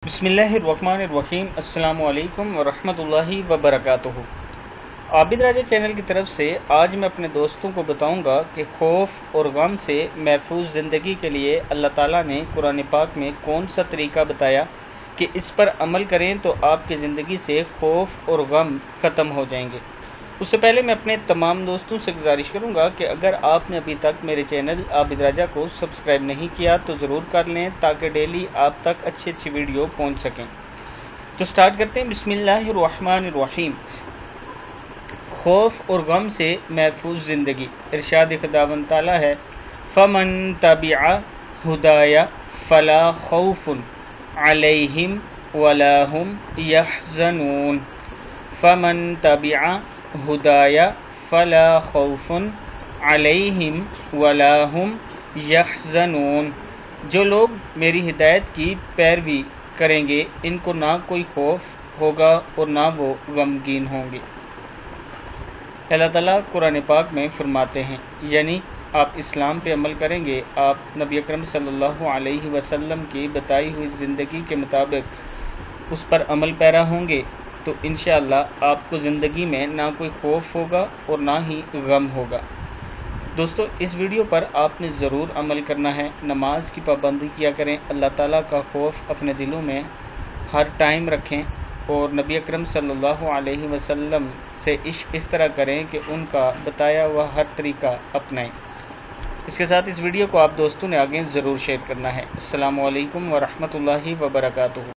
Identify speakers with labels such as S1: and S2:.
S1: बिस्मिल्लाहिर्रहमानिर्रहीम। अस्सलामु अलैकुम वरहमतुल्लाहि वबरकातुहू। आबिद राजा चैनल की तरफ से आज मैं अपने दोस्तों को बताऊंगा कि खौफ और गम से महफूज ज़िंदगी के लिए अल्लाह ताला ने कुरान पाक में कौन सा तरीका बताया कि इस पर अमल करें तो आपकी ज़िंदगी से खौफ और गम ख़त्म हो जाएंगे। उससे पहले मैं अपने तमाम दोस्तों से गुजारिश करूंगा कि अगर आपने अभी तक मेरे चैनल आबिद राजा को सब्सक्राइब नहीं किया तो ज़रूर कर लें ताकि डेली आप तक अच्छी वीडियो पहुंच सकें। तो स्टार्ट करते हैं। बिस्मिल्लाहिर्रहमानिर्रहीम। खौफ और गम से महफूज ज़िंदगी। इरशाद खुदावंद ताला है, फमन तबिअ हुदाया फला खौफुन अलैहिम वला हुम यहज़नून। फमन तबिअ हुदाया फला खौफुन अलैहिम वला हुम यहज़नून। जो लोग मेरी हिदायत की पैरवी करेंगे इनको ना कोई खौफ होगा और ना वो गमगीन होंगे। अल्लाह ताला कुरान पाक में फरमाते हैं, यानी आप इस्लाम पे अमल करेंगे, आप नबी अकरम सल्लल्लाहु अलैहि वसल्लम की बताई हुई ज़िंदगी के मुताबिक उस पर अमल पैरा होंगे तो इंशाअल्लाह आपको ज़िंदगी में ना कोई खौफ होगा और ना ही गम होगा। दोस्तों, इस वीडियो पर आपने ज़रूर अमल करना है। नमाज की पाबंदी किया करें, अल्लाह ताला का खौफ अपने दिलों में हर टाइम रखें और नबी अकरम सल्लल्लाहु अलैहि वसल्लम से इश्क इस तरह करें कि उनका बताया हुआ हर तरीका अपनाएं। इसके साथ इस वीडियो को आप दोस्तों ने आगे ज़रूर शेयर करना है। अस्सलामु अलैकुम वरहमतुल्लाहि वबरकातुहू।